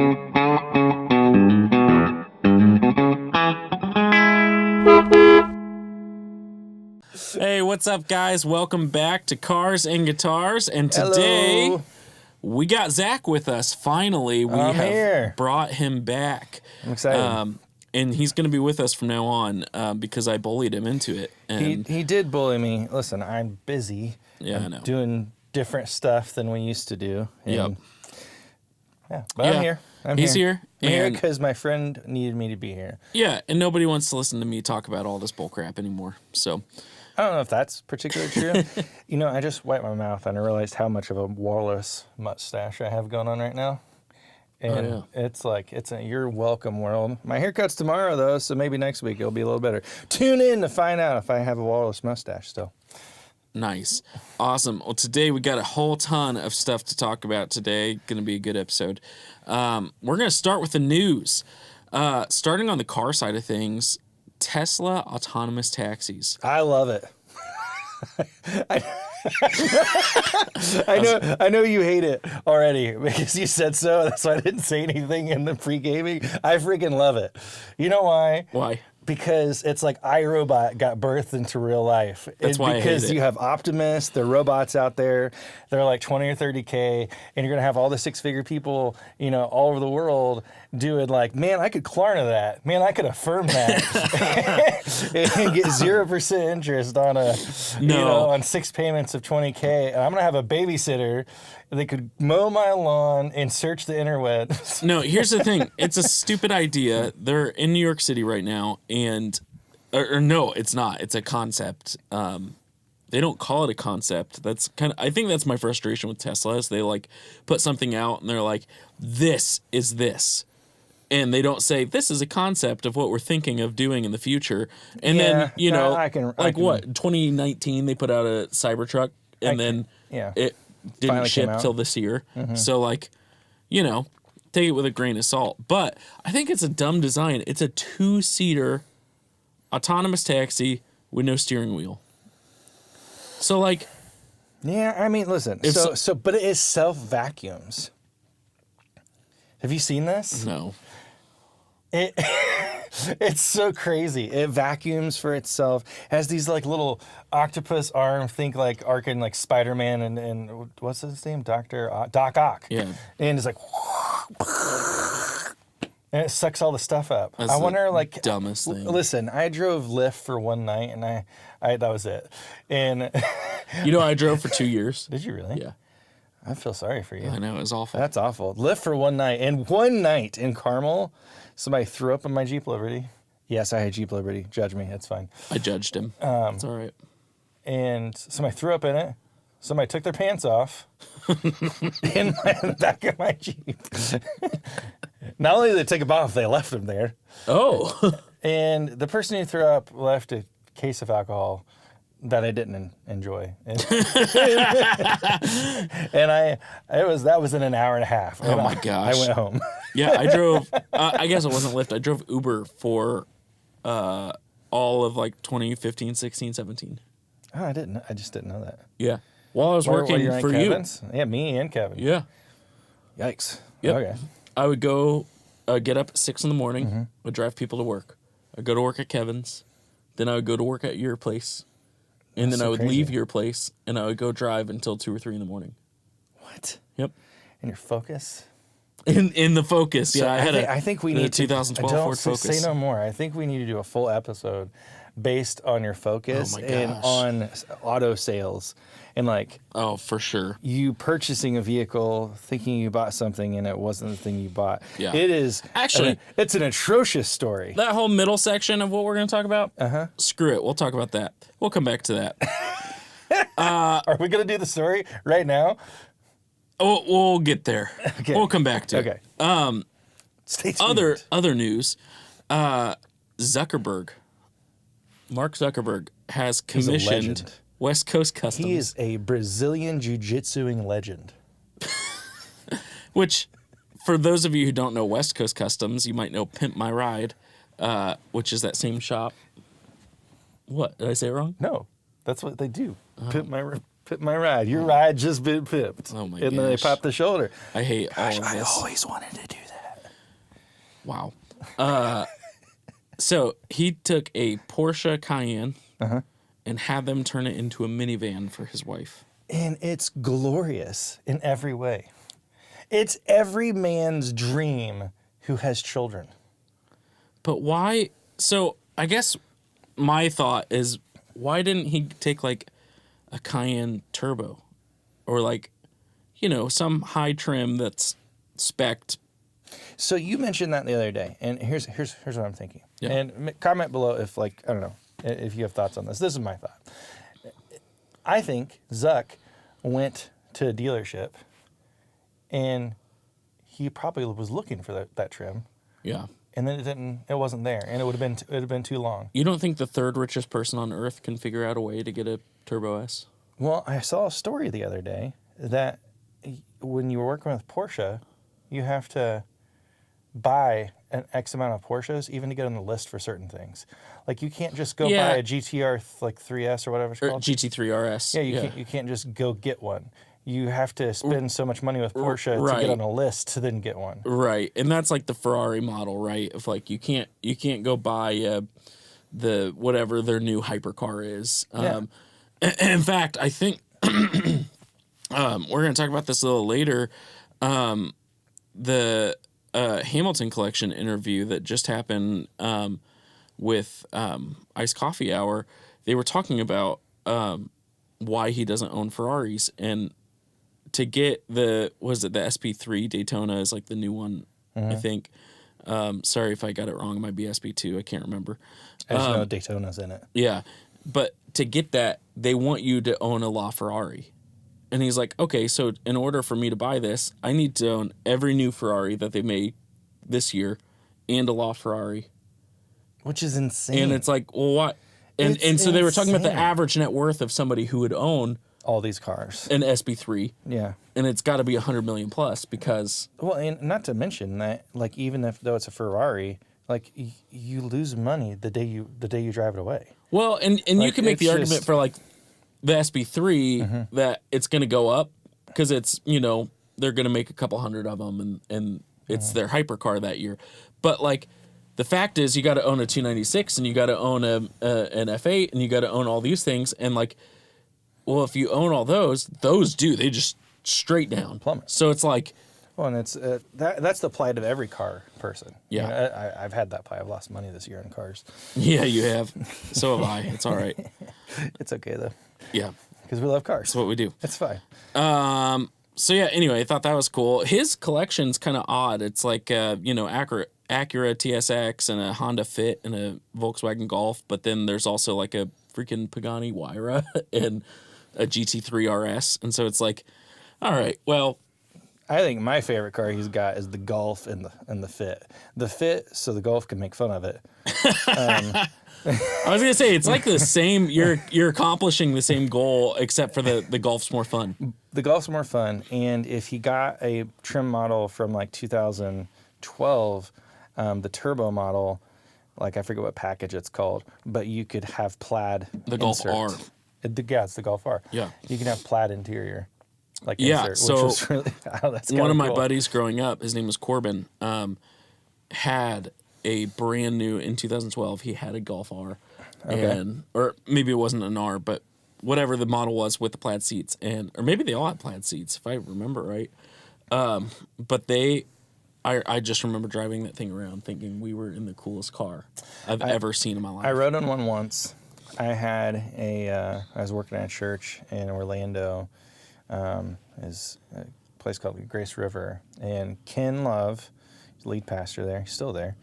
Hey, what's up, guys? Welcome back to Cars and Guitars. And today, Hello. we got Zack with us. Finally, we I'm have here. brought him back. I'm excited. And he's going to be with us from now on because I bullied him into it. And He did bully me. Listen, I'm busy. Yeah, I'm I know. doing different stuff than we used to do. And Yep. Yeah, but I'm here. He's here. I'm here And because my friend needed me to be here. yeah, and nobody wants to listen to me talk about all this bullcrap anymore. So, I don't know if that's particularly true. You know, I just wiped my mouth and I realized how much of a walrus mustache I have going on right now. And it's like, you're welcome, world. My haircut's tomorrow, though, so maybe next week it'll be a little better. Tune in to find out if I have a walrus mustache still. nice. Awesome. Well, today we got a whole ton of stuff to talk about today. Going to be a good episode. We're going to start with the news. Starting on the car side of things, Tesla autonomous taxis. I love it. I know you hate it already because you said so. That's why I didn't say anything in the pre-gaming. I freaking love it. You know why? Why? Because it's like iRobot got birthed into real life. That's why I hate because it. you have Optimus, the robots out there. They're like 20 or 30K, and you're gonna have all the six-figure people, you know, all over the world doing like, man, I could Klarna that. Man, I could affirm that and get 0% interest on on 6 payments of 20K. And I'm gonna have a babysitter that could mow my lawn and search the interwebs. No, here's the thing. It's a stupid idea. They're in New York City right now, and or no, it's not. It's a concept. They don't call it a concept. That's I think that's my frustration with Tesla is they like put something out and they're like, this is this. And they don't say this is a concept of what we're thinking of doing in the future. And then, you know, what, 2019 they put out a Cybertruck and it didn't Finally ship till this year. Mm-hmm. So like, you know, take it with a grain of salt. But I think it's a dumb design. It's a 2-seater autonomous taxi with no steering wheel. So like, yeah, I mean, listen. But it is self-vacuums. Have you seen this? no. It's so crazy. It vacuums for itself. Has these like little octopus arm. Think like Arkin, like Spider-Man, and what's his name? Doc Ock. Yeah. And it's like, and it sucks all the stuff up. That's I wonder, like, dumbest thing. Listen, I drove Lyft for one night, and I that was it. And You know, I drove for 2 years. did you really? Yeah. I feel sorry for you. I know, it was awful. That's awful. Lyft for one night. And one night in Carmel, somebody threw up in my Jeep Liberty. Yes, I had Jeep Liberty. Judge me. It's fine. I judged him. It's all right. And somebody threw up in it. Somebody took their pants off in the back of my Jeep. Not only did they take them off, they left them there. Oh. And the person who threw up left a case of alcohol that I didn't enjoy. And that was in an hour and a half. Oh my gosh. I went home. Yeah, I drove, I guess it wasn't Lyft. I drove Uber for all of like 2015, 16, 17. Oh, I just didn't know that. Yeah. While I was working you're at for Kevin's? Yeah, me and Kevin. you. Yeah. Yikes. Yep. Okay. I would go get up at 6 in the morning, Mm-hmm. would drive people to work. I'd go to work at Kevin's. Then I would go to work at your place. And then I would leave your place, and I would go drive until 2 or 3 in the morning. What? Yep. And your Focus? In the Focus, So yeah. I think we need 2012 to, Ford Focus. Say no more. I think we need to do a full episode based on your Focus Oh my and gosh. on auto sales and like Oh, for sure. you purchasing a vehicle thinking you bought something and it wasn't the thing you bought. Yeah. It is Actually, it's an atrocious story. that whole middle section of what we're going to talk about, screw it. We'll talk about that. We'll come back to that. Are we going to do the story right now? Oh, we'll get there. Okay. We'll come back to it. Okay. Stay tuned. Other news, Zuckerberg, Mark Zuckerberg has commissioned legend. West Coast Customs. He is a Brazilian jiu-jitsuing legend. Which, for those of you who don't know West Coast Customs, you might know Pimp My Ride, which is that same shop. What? Did I say it wrong? No, that's what they do. Pimp my ride. Your ride just been pimped. Oh my And then they gosh. pop the shoulder. I hate all of I this. always wanted to do that. Wow. So he took a Porsche Cayenne and had them turn it into a minivan for his wife. And it's glorious in every way. It's every man's dream who has children. But why? So I guess my thought is, why didn't he take like a Cayenne Turbo or like, some high trim that's spec'd? So you mentioned that the other day, and here's what I'm thinking. Yeah. And comment below if I don't know, if you have thoughts on this. This is my thought. I think Zuck went to a dealership, and he probably was looking for that trim. Yeah. And then it wasn't there, and it would have been too long. You don't think the third richest person on earth can figure out a way to get a Turbo S? Well, I saw a story the other day that when you were working with Porsche, you have to buy an X amount of Porsches even to get on the list for certain things. Like you can't just go buy a GTR 3S or whatever it's called. GT3 RS. Yeah, you can't just go get one. You have to spend so much money with Porsche to get on a list to then get one. Right, and that's like the Ferrari model, right? If like you can't go buy the whatever their new hypercar is. In fact, I think we're going to talk about this a little later. The Hamilton Collection interview that just happened with Iced Coffee Hour, they were talking about why he doesn't own Ferraris, and to get the SP3 Daytona is like the new one, I think. Sorry if I got it wrong. It might be SP2. I can't remember. I just know Daytona's in it. Yeah, but to get that, they want you to own a LaFerrari. And he's like, okay, so in order for me to buy this, I need to own every new Ferrari that they made this year and a LaFerrari. Which is insane. And it's like, well, what? And so they were talking about the average net worth of somebody who would own all these cars. An SP3. Yeah. And it's got to be 100 million plus because... Well, and not to mention that, like, even though it's a Ferrari, like, you lose money the day you drive it away. Well, and like, you can make the argument for, like, the SP3 that it's going to go up because it's, they're going to make a couple hundred of them and it's their hypercar that year. But, like, the fact is you got to own a 296 and you got to own an F8 and you got to own all these things. And, like, well, if you own all those they just straight down. Plummet. So it's like... Well, and it's that's the plight of every car person. Yeah. I've had that plight. I've lost money this year in cars. Yeah, you have. So have I. It's all right. It's okay, though. Yeah. Because we love cars. That's what we do. It's fine. So, yeah, anyway, I thought that was cool. His collection's kind of odd. It's like, Acura TSX and a Honda Fit and a Volkswagen Golf, but then there's also like a freaking Pagani Huayra and a GT3 RS. And so it's like, all right, well... I think my favorite car he's got is the Golf and the Fit. The Fit, so the Golf can make fun of it. I was gonna say it's like the same. You're accomplishing the same goal, except for the Golf's more fun. The Golf's more fun, and if he got a trim model from like 2012, the turbo model, like I forget what package it's called, but you could have plaid. The Golf R. Yeah, it's the Golf R. Yeah, you can have plaid interior. Like yeah, insert, so which was really, that's one of my cool. buddies growing up, his name was Corbin, had a brand new in 2012. He had a Golf R, or maybe it wasn't an R, but whatever the model was with the plaid seats, or maybe they all had plaid seats if I remember right. But I just remember driving that thing around, thinking we were in the coolest car I've ever seen in my life. I rode in one once. I had I was working at a church in Orlando. Is a place called Grace River, and Ken Love, lead pastor there, he's still there.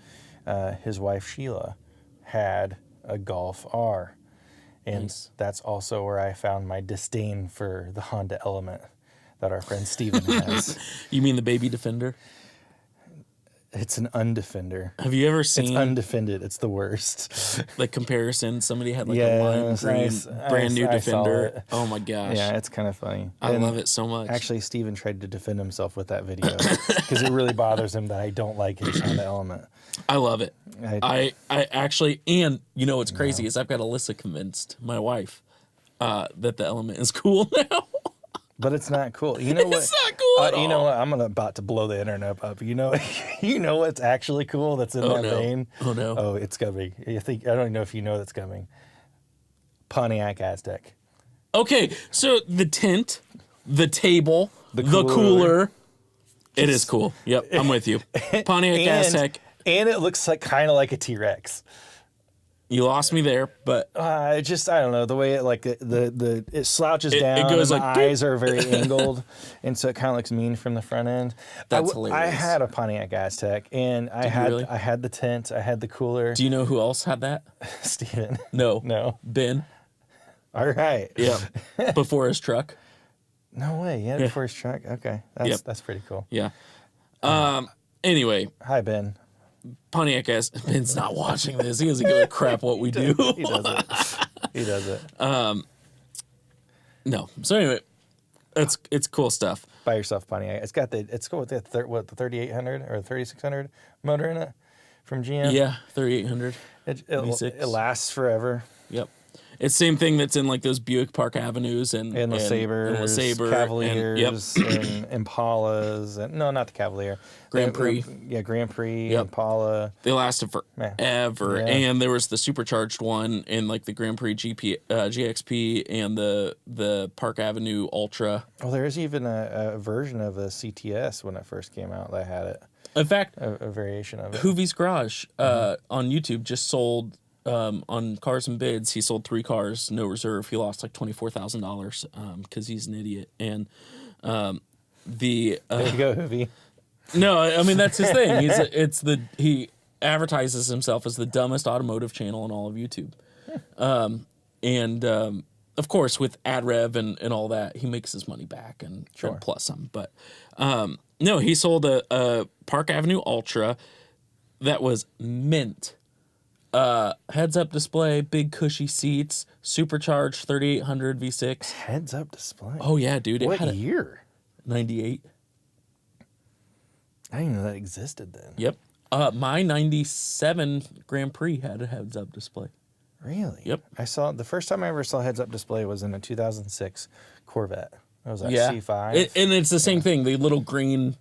His wife Sheila had a Golf R, and that's also where I found my disdain for the Honda Element that our friend Steven has. You mean the baby Defender? It's an undefender. Have you ever seen... It's undefended. It's the worst. Like comparison, somebody had like a lime green brand new Defender. Oh my gosh. Yeah, it's kind of funny. I love it so much. Actually, Steven tried to defend himself with that video because it really bothers him that I don't like his Honda Element. I love it. I actually, and what's crazy is I've got Alyssa convinced, my wife, that the Element is cool now. But it's not cool. You know what? It's not cool You know what? I'm about to blow the internet up. You know, you know what's actually cool that's in that vein? Oh no. Oh, it's coming. I don't even know if you know that's coming. Pontiac Aztec. Okay, so the tent, the table, the cooler. cooler. It is cool. Yep, I'm with you. Pontiac Aztec. And it looks like kind of like a T-Rex. You lost me there, but I don't know the way it like it slouches down. It goes and like the eyes are very angled, and so it kind of looks mean from the front end. That's I hilarious. had a Pontiac Aztec, and I had the tent, I had the cooler. Do you know who else had that? Steven. No. Ben. All right. Yeah. Before his truck. No way. Yeah, before his truck. Okay, that's pretty cool. Yeah. Anyway, Hi, Ben. Pontiac Aztec. Ben's not watching this. He doesn't give a crap what we do. He does it. He does it. No. So anyway, it's cool stuff. Buy yourself Pontiac. It's cool with the 3800 or 3600 motor in it from GM. Yeah, 3800. It lasts forever. Yep. It's same thing that's in like those Buick Park Avenues and LeSabre, Cavaliers, and Impalas, and no, not the Cavalier. Grand Prix. Grand Prix, Impala. They lasted forever. Yeah. And there was the supercharged one in like the Grand Prix GXP and the Park Avenue Ultra. Well, there is even a version of a CTS when it first came out that had it. In fact, a variation of it. Hoovie's Garage on YouTube just sold. On Cars and Bids, he sold 3 cars, no reserve. He lost like $24,000 because he's an idiot. And there you go, Hoovie. No, I mean that's his thing. He advertises himself as the dumbest automotive channel in all of YouTube. Of course, with ad rev and all that, he makes his money back and plus some. But no, he sold a Park Avenue Ultra that was mint. Heads-up display, big cushy seats, supercharged 3800 V6. Heads-up display. Oh yeah, dude. What year? 98. I didn't even know that existed then. Yep. My 97 Grand Prix had a heads-up display. Really? Yep. The first time I ever saw heads-up display was in a 2006 Corvette. It was like C5. And it's the same thing. The little green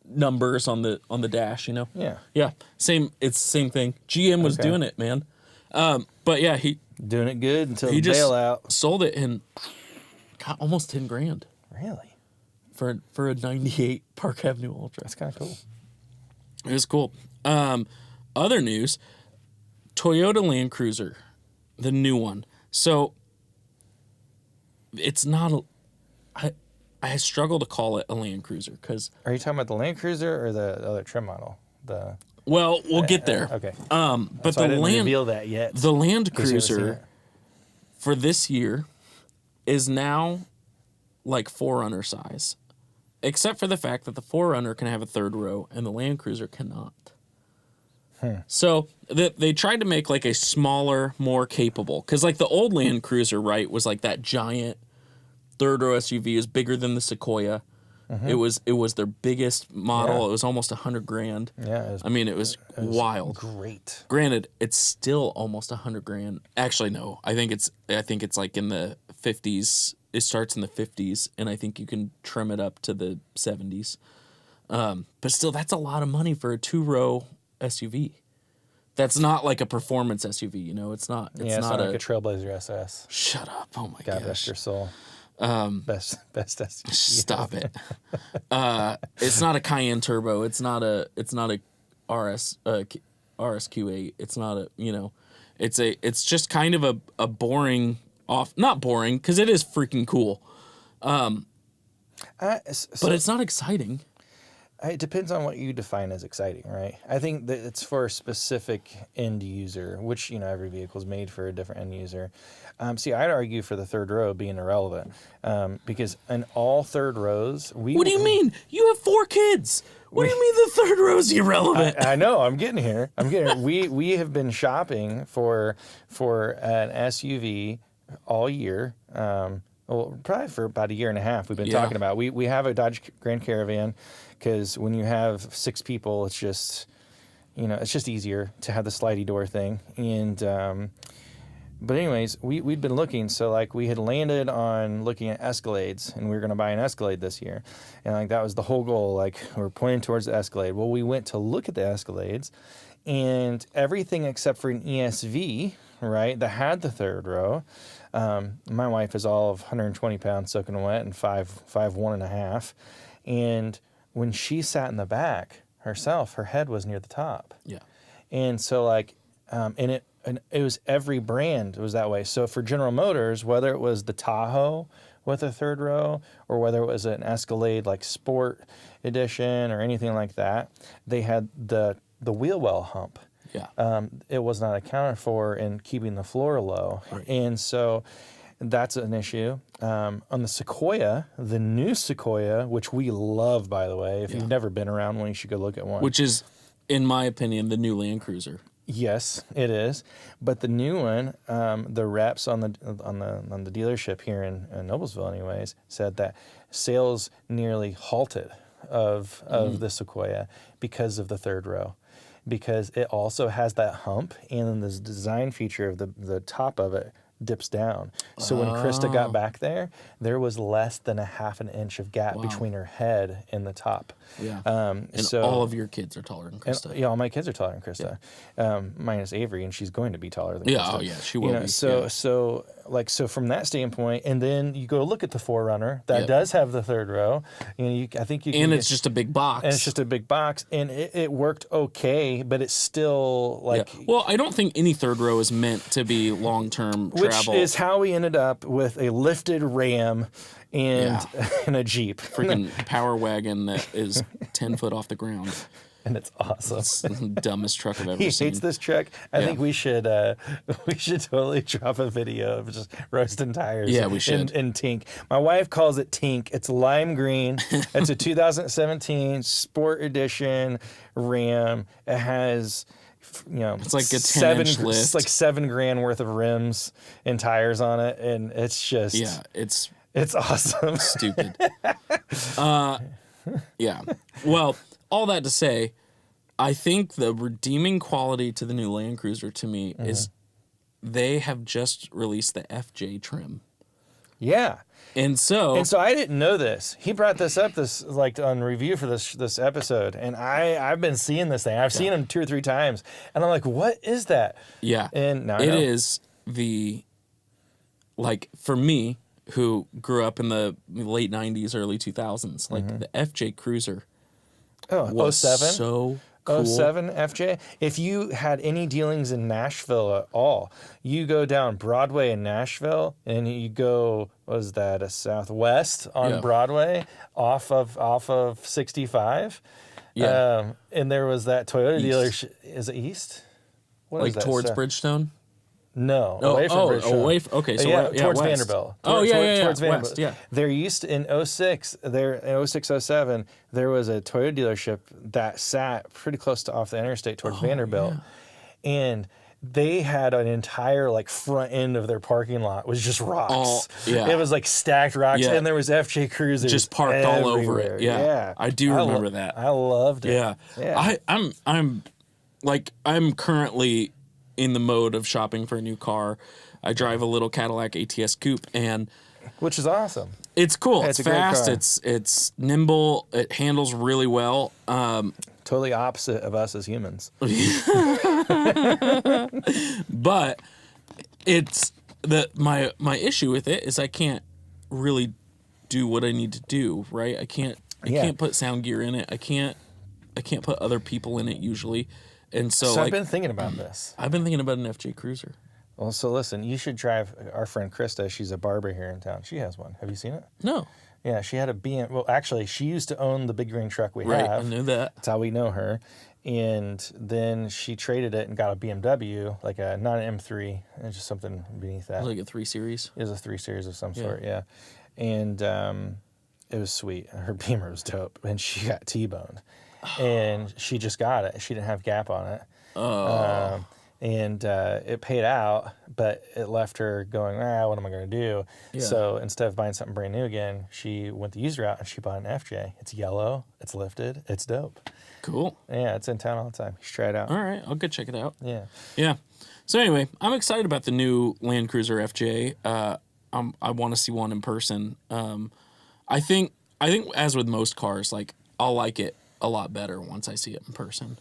numbers on the dash, you know. Yeah. Same. It's the same thing. GM was doing it, man. But yeah, he doing it good until he the just bailout. sold it and got almost 10 grand Really? for a 98 Park Avenue Ultra. That's kind of cool. It was cool. Other news: Toyota Land Cruiser, the new one. So it's not I struggle to call it a Land Cruiser because. Are you talking about the Land Cruiser or the other trim model? Well, we'll get there. Okay. But so the I didn't Land reveal that yet. The Land You haven't seen Cruiser it. for this year is now like 4Runner size, except for the fact that the 4Runner can have a third row and the Land Cruiser cannot. So they tried to make like a smaller, more capable, because like the old Land Cruiser, right, was like that giant third row SUV, is bigger than the Sequoia. It was their biggest model. Yeah. It was almost $100,000. Yeah. It was wild. Great. Granted, it's still almost $100,000. Actually, no. I think it's like in the 50s. It starts in the 50s, and I think you can trim it up to the 70s. But still, that's a lot of money for a 2-row SUV. That's not like a performance SUV, you know. It's not. It's not like a Trailblazer SS. Shut up! Oh my God gosh. rest your soul. Best SUV. Stop it. It's not a Cayenne Turbo. It's not a RSQ8. It's not a, you know, it's just kind of a boring not boring, because it is freaking cool. But it's not exciting. It depends on what you define as exciting, right? I think that it's for a specific end user, which, you know, every vehicle is made for a different end user. See, I'd argue for the third row being irrelevant, because in all third rows, What do you mean? You have 4 kids. What do you mean the third row is irrelevant? I know. I'm getting here. We have been shopping for an SUV all year. Well, probably for about a year and a half. We've been talking about. We have a Dodge Grand Caravan, because when you have 6 people, it's just, you know, it's just easier to have the slidey door thing. And But anyways, we'd been looking, so like we had landed on looking at Escalades, and we were going to buy an Escalade this year, and like that was the whole goal. Like we were pointing towards the Escalade. Well, we went to look at the Escalades, and everything except for an ESV, right, that had the third row. My wife is all of 120 pounds soaking wet and 5'1.5", and when she sat in the back herself, her head was near the top. Yeah. And so like, and it was every brand was that way. So for General Motors, whether it was the Tahoe with a third row or whether it was an Escalade like Sport Edition or anything like that, they had the wheel well hump. Yeah. It was not accounted for in keeping the floor low. Right. And so that's an issue. On the Sequoia, the new Sequoia, which we love, by the way. If you've never been around one, you should go look at one. Which is, in my opinion, the new Land Cruiser. Yes, it is. But the new one, the reps on the dealership here in Noblesville, anyways, said that sales nearly halted of the Sequoia because of the third row, because it also has that hump, and then this design feature of the top of it dips down. So when Krista got back there was less than a half an inch of gap between her head and the top. Yeah. And so all of your kids are taller than Krista. And, yeah, all my kids are taller than Krista. Minus Avery, and she's going to be taller than Krista. Oh yeah, she will be. So from that standpoint, and then you go look at the 4Runner that does have the third row. I think you can, and it's just a big box. And it's just a big box, and it worked okay, but it's still like. Yeah. Well, I don't think any third row is meant to be long-term travel. Which is how we ended up with a lifted Ram and a Jeep. Freaking power wagon that is 10 foot off the ground. And it's awesome. It's the dumbest truck I've ever He seen. hates this truck. I think we should totally drop a video of just roasting tires. Yeah, we should. In Tink. My wife calls it Tink. It's lime green. It's a 2017 Sport Edition Ram. It has, it's like a 10-inch lift. It's like $7,000 worth of rims and tires on it, and it's just it's awesome. Stupid. Yeah. Well, all that to say, I think the redeeming quality to the new Land Cruiser to me is they have just released the FJ trim. Yeah. And so I didn't know this. He brought this up on review for this episode, and I've been seeing this thing. I've seen him 2 or 3 times, and I'm like, what is that? Yeah. And now it is for me, who grew up in the late 90s, early 2000s, like the FJ Cruiser was 07? so cool. 07 FJ. If you had any dealings in Nashville at all, you go down Broadway in Nashville, and you go, what is that, a southwest on Broadway off of 65. Yeah. And there was that Toyota dealership. Is it east? What is that, towards sir? Bridgestone? No, away from Bridgestone. Okay, so towards west. Vanderbilt. Towards Vanderbilt. West, yeah. There used in 06, in 06, 07, there was a Toyota dealership that sat pretty close to off the interstate towards Vanderbilt, and they had an entire front end of their parking lot was just rocks. It was like stacked rocks, and there was FJ Cruisers just parked everywhere. all over it. Yeah. I do remember that. I loved it. Yeah. I'm currently in the mode of shopping for a new car. I drive a little Cadillac ATS Coupe, and which is awesome. It's cool. Yeah, it's fast. It's nimble. It handles really well. Totally opposite of us as humans. But it's my issue with it is I can't really do what I need to do, right? I can't put sound gear in it. I can't put other people in it usually. And so I've been thinking about this. I've been thinking about an FJ Cruiser. Well, so listen, you should drive our friend Krista. She's a barber here in town. She has one. Have you seen it? No. Yeah, she had a BM. Well, actually, she used to own the big green truck we have. Right, I knew that. That's how we know her. And then she traded it and got a BMW, not an M3, and just something beneath that. Like a 3 Series? It was a 3 Series of some sort, yeah. And it was sweet. Her Beamer was dope, and she got T-boned. And she just got it. She didn't have gap on it. And it paid out, but it left her going, what am I going to do? Yeah. So instead of buying something brand new again, she went the used route and she bought an FJ. It's yellow, it's lifted, it's dope. Cool. Yeah, it's in town all the time. You should try it out. All right, I'll go check it out. Yeah. Yeah. So anyway, I'm excited about the new Land Cruiser FJ. I want to see one in person. I think as with most cars, like I'll like it a lot better once I see it in person.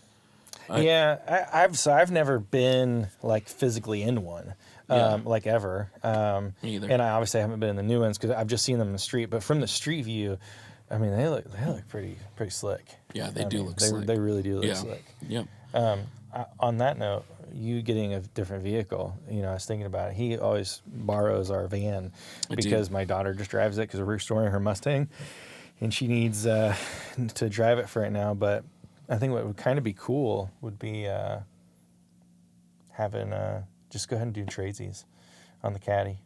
I've never been like physically in one, like ever. Me either. And I obviously haven't been in the new ones because I've just seen them in the street. But from the street view, I mean, they look pretty slick. Yeah, they do look slick. They really do look slick. Yep. On that note, you getting a different vehicle, I was thinking about it. He always borrows our van because my daughter just drives it because we're restoring her Mustang, and she needs to drive it for right now. But I think what would kind of be cool would be having just go ahead and do tradesies on the Caddy.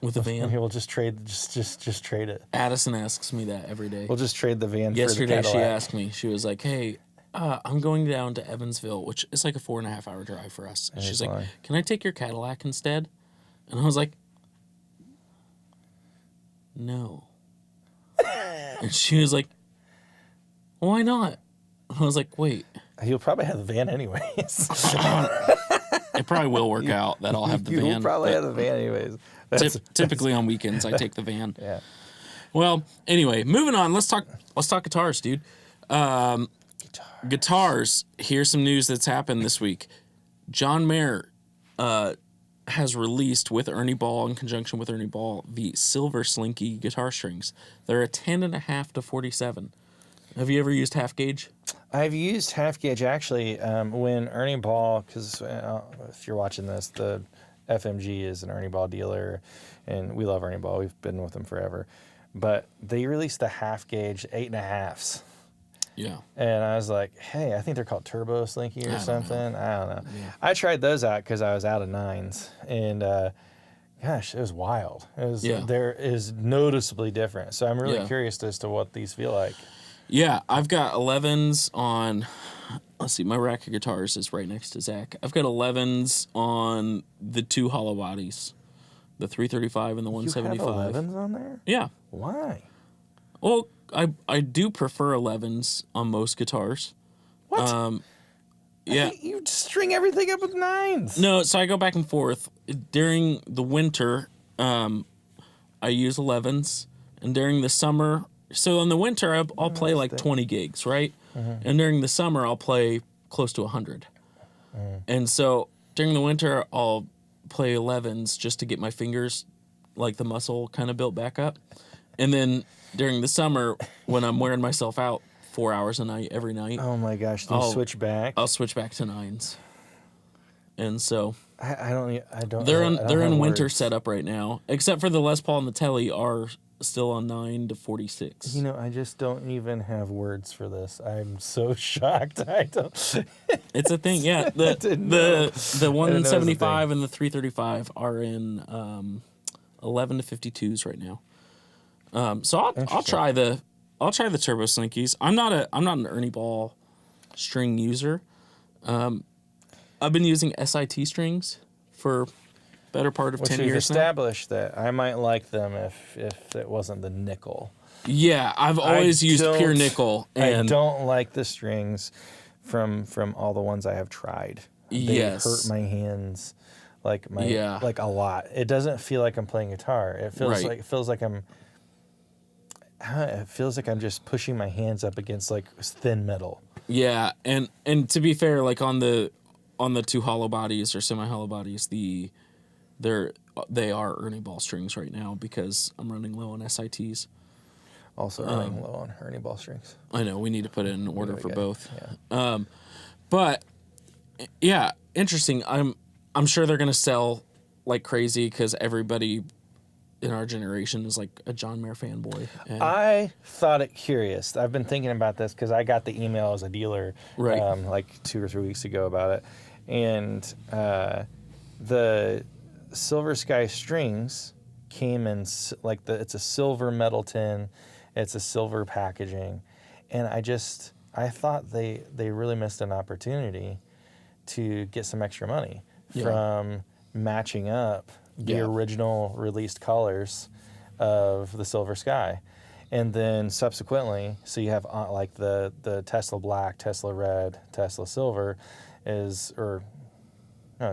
With the van? We'll just trade it. Addison asks me that every day. We'll just trade the van Yesterday for the Cadillac. she asked me, she was like, hey, I'm going down to Evansville, which is like a 4.5 hour drive for us. And she's like, can I take your Cadillac instead? And I was like, no. And she was like, why not? And I was like, wait. He'll probably have the van anyways. It probably will work out that I'll have the van. You'll probably have the van anyways. Typically on weekends, I take the van. Yeah. Well, anyway, moving on. Let's talk guitars, dude. Guitars. Here's some news that's happened this week. John Mayer has released with Ernie Ball, in conjunction with Ernie Ball, the Silver Slinky guitar strings. They're a 10.5 to 47. Have you ever used half gauge? I've used half gauge actually when Ernie Ball, because if you're watching this, the FMG is an Ernie Ball dealer, and we love Ernie Ball. We've been with them forever. But they released the half gauge 8.5s. Yeah. And I was like, hey, I think they're called Turbo Slinky or something. I don't know. Yeah. I tried those out because I was out of 9s. And gosh, it was wild. There is noticeably different. So I'm really curious as to what these feel like. Yeah, I've got 11s on, let's see, my rack of guitars is right next to Zack. I've got 11s on the two hollow bodies, the 335 and the 175. You have 11s on there? Yeah. Why? Well, I do prefer 11s on most guitars. What? Yeah. You string everything up with 9s. No, so I go back and forth. During the winter, I use 11s, and during the summer, so in the winter, I'll play like 20 gigs, right? Mm-hmm. And during the summer, I'll play close to 100. And so during the winter, I'll play 11s just to get my fingers, like the muscle, kind of built back up. And then during the summer, when I'm wearing myself out 4 hours a night, every night. Oh my gosh, do you switch back? I'll switch back to 9s. And so I don't. They're in winter words. setup right now, except for the Les Paul and the Telly are still on 9 to 46. I just don't even have words for this. I'm so shocked. I don't. It's a thing, yeah. The 175 and the 335 are in 11 to 52s right now. So I'll try the Turbo Slinkies. I'm not an Ernie Ball string user. I've been using SIT strings for better part of 10 we've years established that I might like them if it wasn't the nickel. Yeah, I've always used pure nickel. And I don't like the strings from all the ones I have tried. They hurt my hands like a lot. It doesn't feel like I'm playing guitar. It feels like I'm just pushing my hands up against like thin metal. Yeah, and to be fair, like on the two hollow bodies or semi hollow bodies, they are Ernie Ball strings right now because I'm running low on SITs. Also running low on Ernie Ball strings. I know, we need to put it in order for both. Yeah. But yeah, interesting. I'm sure they're gonna sell like crazy because everybody in our generation is like a John Mayer fanboy. And I thought it curious. I've been thinking about this because I got the email as a dealer like 2 or 3 weeks ago about it. And the Silver Sky strings came in like it's a silver metal tin. It's a silver packaging. And I thought they really missed an opportunity to get some extra money from matching up the Yeah. original released colors of the Silver Sky. And then subsequently, so you have like the Tesla Black, Tesla Red, Tesla Silver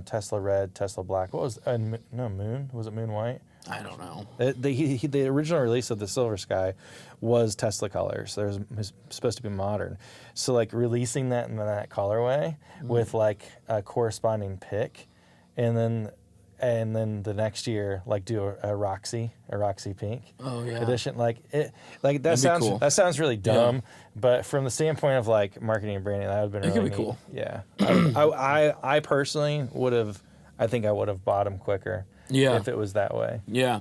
Tesla Red, Tesla Black. What was Moon? Was it Moon White? I don't know. The original release of the Silver Sky was Tesla colors. It was supposed to be modern. So like releasing that in that colorway with like a corresponding pick, and then the next year like do a Roxy pink edition. That'd be cool. That sounds really dumb, but from the standpoint of like marketing and branding, that would have been really could be neat. cool. Yeah, I personally would have. I think I would have bought them quicker. Yeah. If it was that way. Yeah.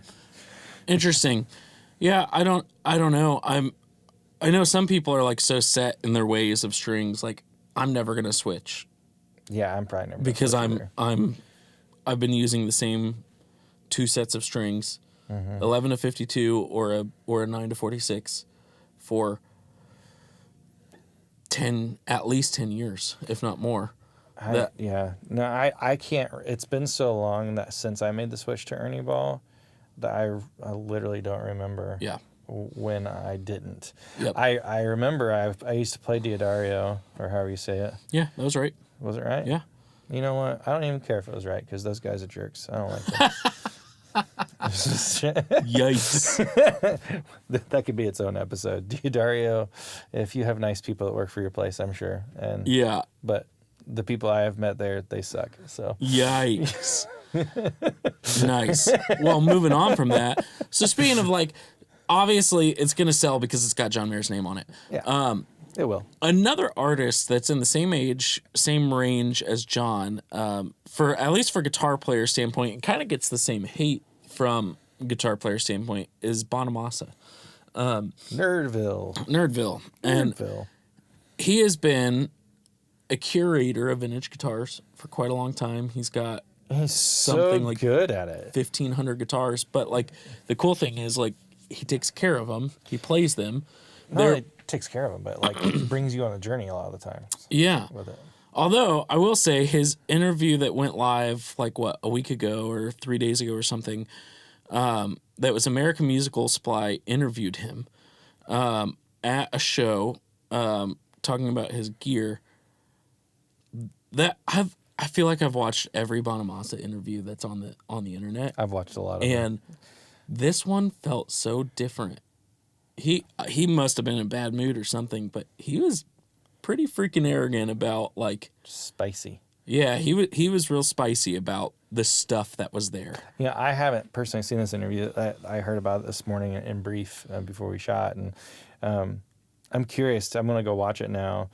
Interesting. Yeah, I don't know. I know some people are like so set in their ways of strings, like I'm never gonna switch. Yeah, I'm probably never because either. I've been using the same 2 sets of strings, 11 to 52 or a 9 to 46 for at least 10 years, if not more. I can't. It's been so long that since I made the switch to Ernie Ball that I literally don't remember when I didn't. Yep. I remember I used to play Diodario, or however you say it. Yeah, that was right. Was it right? Yeah. You know what? I don't even care if it was right because those guys are jerks. I don't like them. Yikes. That could be its own episode. Diodario, if you have nice people that work for your place, I'm sure. But the people I have met there, they suck. So yikes. Nice. Well, moving on from that. So speaking of like, obviously it's going to sell because it's got John Mayer's name on it. Yeah. It will. Another artist that's in the same range as John, at least for guitar player standpoint, it kind of gets the same hate from guitar player standpoint, is Bonamassa. Nerdville. And he has been a curator of vintage guitars for quite a long time. He's something like good at it. 1,500 guitars. But like the cool thing is like he takes care of them. He plays them. He takes care of them, but like it brings you on a journey a lot of the time. Yeah. With it. Although I will say his interview that went live like a week ago or 3 days ago or something, that was American Musical Supply interviewed him at a show talking about his gear. I feel like I've watched every Bonamassa interview that's on the internet. I've watched a lot of them. And this one felt so different. He must have been in a bad mood or something, but he was pretty freaking arrogant about like spicy. Yeah, he was real spicy about the stuff that was there. Yeah, I haven't personally seen this interview. I heard about it this morning in brief before we shot, and I'm curious. I'm gonna go watch it now.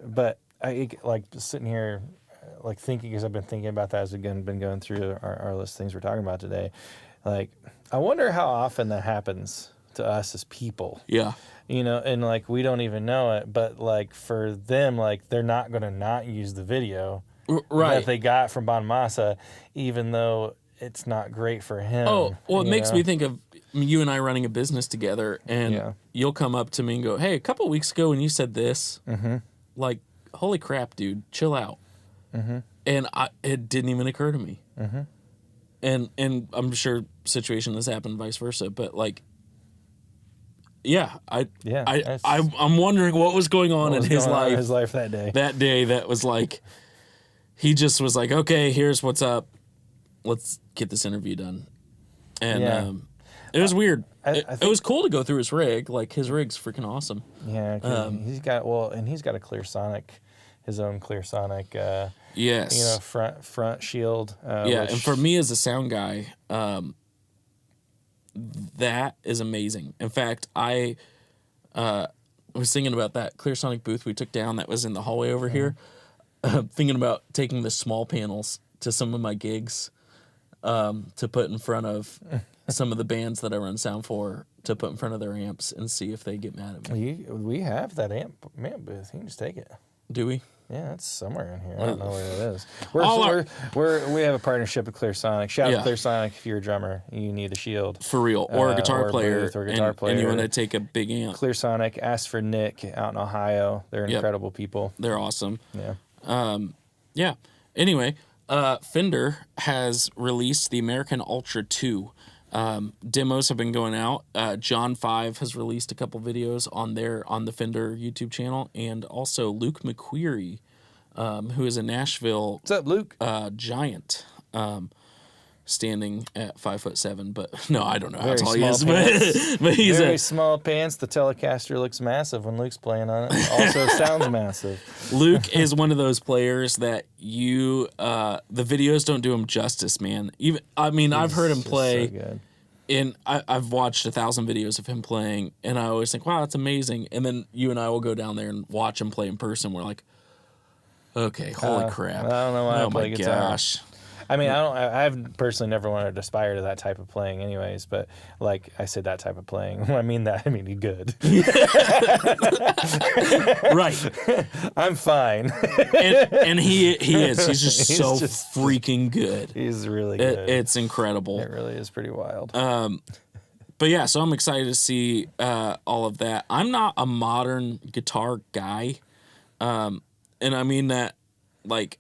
But I like sitting here, like thinking, because I've been thinking about that as we've been going through our list of things we're talking about today. Like, I wonder how often that happens to us as people. Yeah. You know, and like we don't even know it, but like for them, like they're not gonna not use the video that they got from Bonamassa, even though it's not great for him. Oh, well, it makes me think of you and I running a business together, and you'll come up to me and go, "Hey, a couple of weeks ago when you said this, like, holy crap, dude, chill out." And it didn't even occur to me. And I'm sure situation has happened vice versa, but like, I'm wondering what was going on in his life. His life that day. That day, that was like, he just was like, okay, here's what's up. Let's get this interview done. And it was weird. It was cool to go through his rig. Like, his rig's freaking awesome. Yeah, he's got a clear sonic, his own clear sonic. Yes. You know, front shield. And for me as a sound guy, that is amazing. In fact, I was thinking about that clear sonic booth we took down that was in the hallway over here. Thinking about taking the small panels to some of my gigs to put in front of some of the bands that I run sound for, to put in front of their amps and see if they get mad at me. We have that amp booth. You can just take it. Do we? Yeah, it's somewhere in here. I don't know where it is. We have a partnership with Clear Sonic. Shout out to Clear Sonic. If you're a drummer, you need a shield. For real. Or a guitar player. And you want to take a big amp. Clear Sonic, ask for Nick out in Ohio. They're incredible people. They're awesome. Yeah. Anyway, Fender has released the American Ultra 2. Demos have been going out. John 5 has released a couple videos on the Fender YouTube channel, and also Luke McQuarrie, who is a Nashville What's up, Luke? giant, standing at 5'7". But no, I don't know how Very tall he small is. But he's Very small pants. The Telecaster looks massive when Luke's playing on it. Also sounds massive. Luke is one of those players that the videos don't do him justice, man. I've heard him Just play. so good. And I've watched 1,000 videos of him playing, and I always think, wow, that's amazing. And then you and I will go down there and watch him play in person. We're like, okay, holy crap. I don't know why I oh play my guitar. gosh. I mean, I've personally never wanted to aspire to that type of playing anyways, but like I said, that type of playing, when I mean that, I mean good. Right. I'm fine. And he is. He's just freaking good. He's really good. It's incredible. It really is pretty wild. But yeah, so I'm excited to see all of that. I'm not a modern guitar guy. And I mean that, like,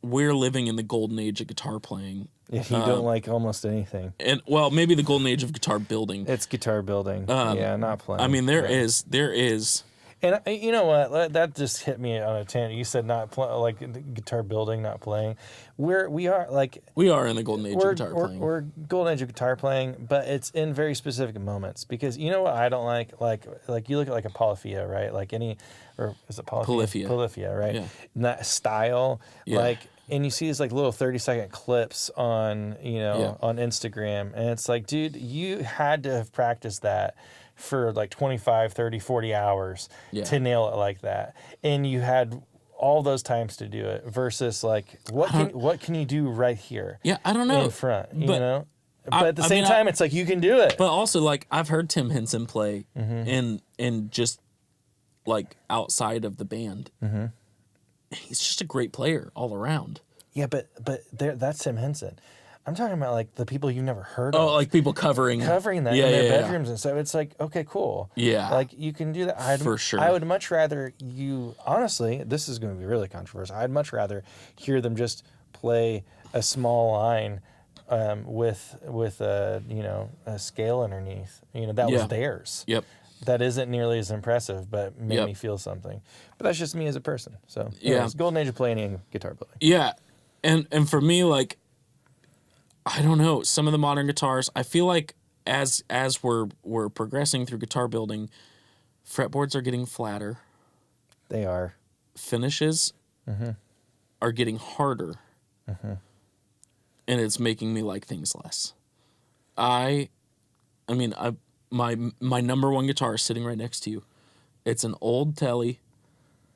we're living in the golden age of guitar playing. Yeah, you don't like almost anything. And, well, maybe the golden age of guitar building. It's guitar building. Yeah, not playing. I mean, there Right. is. And you know what? That just hit me on a tangent. You said like guitar building, not playing. We are in the golden age of guitar playing. We're golden age of guitar playing, but it's in very specific moments. Because you know what I don't like you look at like a Polyphia, right? Like or is it Polyphia? Polyphia, right? Yeah. And that style, Yeah. and you see these like little 30-second clips on on Instagram, and it's like, dude, you had to have practiced that for like 25, 30, 40 hours to nail it like that. And you had all those times to do it versus like, what can you do right here? Yeah, I don't know. In front, you But know? But at the same time, it's like, you can do it. But also, like, I've heard Tim Henson play in just, like, outside of the band. Mm-hmm. He's just a great player all around. Yeah, but that's Tim Henson. I'm talking about like the people you've never heard of. Oh, like people covering that in their bedrooms and stuff. It's like, okay, cool. Yeah. Like you can do that. For sure. I would much rather honestly, this is going to be really controversial. I'd much rather hear them just play a small line with a scale underneath. That was theirs. Yep. That isn't nearly as impressive, but made me feel something. But that's just me as a person. So it's golden age of playing and guitar building. Yeah. And for me, like, I don't know, some of the modern guitars, I feel like as we're progressing through guitar building, fretboards are getting flatter. They are. Finishes are getting harder. And it's making me like things less. My number one guitar is sitting right next to you. It's an old Tele.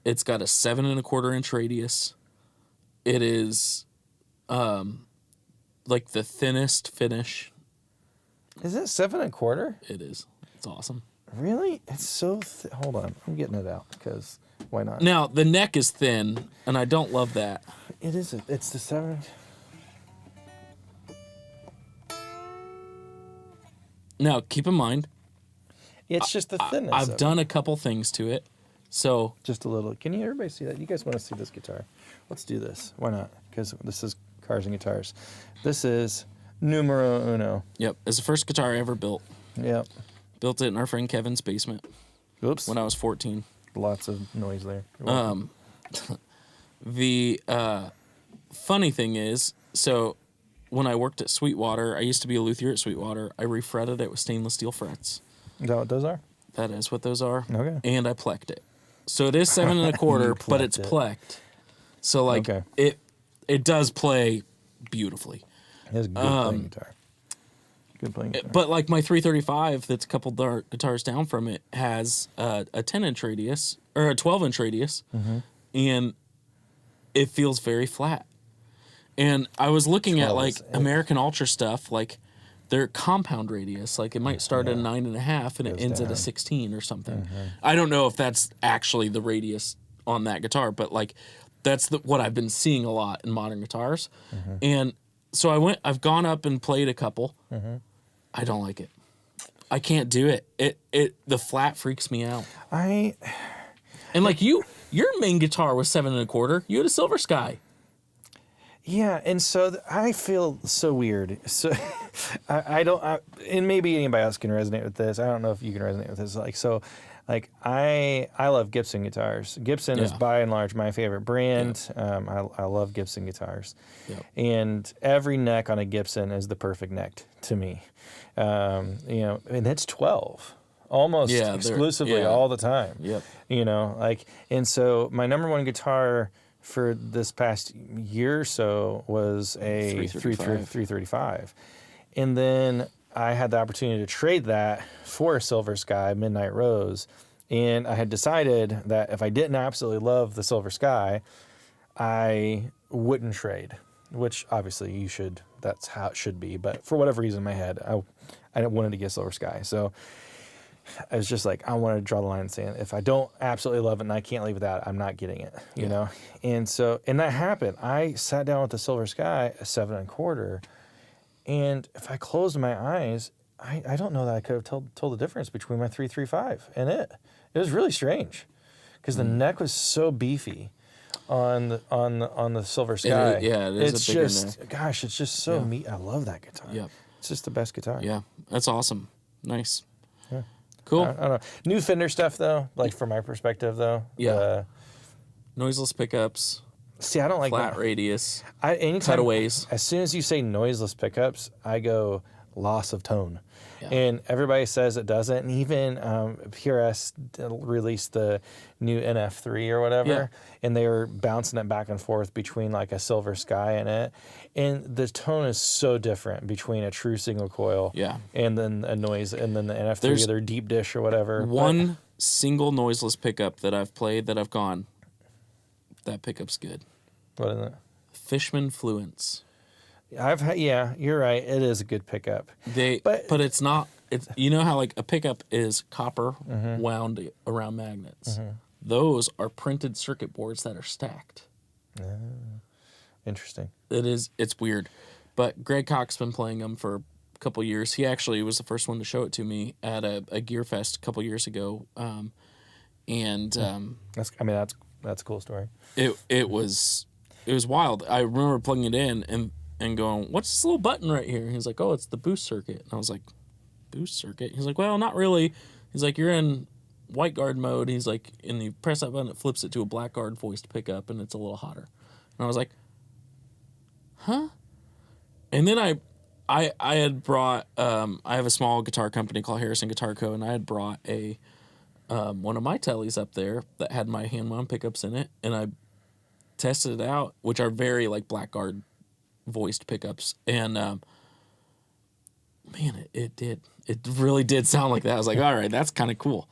It's got a 7 1/4 inch radius. It is like the thinnest finish. Is it 7 1/4? It is. It's awesome. Really? It's so hold on. I'm getting it out because why not? Now, the neck is thin, and I don't love that. It is. It's the 7. Now, keep in mind, it's just the thinness. I've done a couple things to it. So just a little. Can you everybody see that? You guys want to see this guitar? Let's do this. Why not? Because this is Cars and Guitars. This is numero uno. Yep. It's the first guitar I ever built. Yep. Built it in our friend Kevin's basement. Oops. When I was 14. Lots of noise there. The funny thing is, so when I worked at Sweetwater, I used to be a luthier at Sweetwater. I refretted it with stainless steel frets. Is that what those are? That is what those are. Okay. And I plecked it. So it is 7 1/4, but it's plecked. So like it does play beautifully. It has a good playing guitar. Good playing guitar. But like my 335 that's a couple guitars down from it has a 10-inch radius or a 12-inch radius, and it feels very flat. And I was looking at like American Ultra stuff, like their compound radius, like it might start at 9.5 and it ends at a 16 or something. I don't know if that's actually the radius on that guitar, but like that's what I've been seeing a lot in modern guitars. And so I've gone up and played a couple. I don't like it. I can't do it. The flat freaks me out. And like your main guitar was 7 1/4. You had a Silver Sky. Yeah, and so I feel so weird. So I don't, and maybe anybody else can resonate with this. I don't know if you can resonate with this. I love Gibson guitars. Gibson is Yeah. by and large my favorite brand. I love Gibson guitars, Yep. and every neck on a Gibson is the perfect neck to me. And it's 12. Almost Yeah, exclusively all the time. Yep. And so my number one guitar for this past year or so was a 335. And then I had the opportunity to trade that for a Silver Sky Midnight Rose. And I had decided that if I didn't absolutely love the Silver Sky, I wouldn't trade, which obviously you should. That's how it should be. But for whatever reason in my head, I wanted to get Silver Sky. So I was just like, I want to draw the line and saying, if I don't absolutely love it and I can't leave without it, I'm not getting it, you know? And that happened. I sat down with the Silver Sky, a 7 1/4, and if I closed my eyes, I don't know that I could have told the difference between my 335 and it. It was really strange because the neck was so beefy on the Silver Sky. It is it's a bigger just, neck. gosh, it's just so meat. I love that guitar. Yep. It's just the best guitar. Yeah, that's awesome. Nice. Yeah. Cool. I don't know. New Fender stuff though, like from my perspective though. Yeah. Noiseless pickups. See, I don't like flat that. radius. Anytime, cutaways. As soon as you say noiseless pickups, I go loss of tone. Yeah. And everybody says it doesn't. And even PRS released the new NF3 or whatever, and they were bouncing it back and forth between like a Silver Sky and it. And the tone is so different between a true single coil and then a noise, and then the NF3, their deep dish or whatever. One single noiseless pickup that I've played that I've gone, that pickup's good. What is it? Fishman Fluence. You're right. It is a good pickup. But it's not. It's, you know how like a pickup is copper wound around magnets. Those are printed circuit boards that are stacked. Interesting. It's weird, but Greg Koch's been playing them for a couple years. He actually was the first one to show it to me at a Gear Fest a couple years ago. That's a cool story. It was wild. I remember plugging it in and going, what's this little button right here? And he's like, oh, it's the boost circuit. And I was like, boost circuit? He's like, well, not really. He's like, you're in white guard mode. He's like, and you press that button, it flips it to a black guard voiced pickup, and it's a little hotter. And I was like, huh? And then I had brought, I have a small guitar company called Harrison Guitar Co., and I had brought one of my tellies up there that had my hand wound pickups in it, and I tested it out, which are very like black guard voiced pickups, and man, it really did sound like that. I was like, all right, that's kind of cool.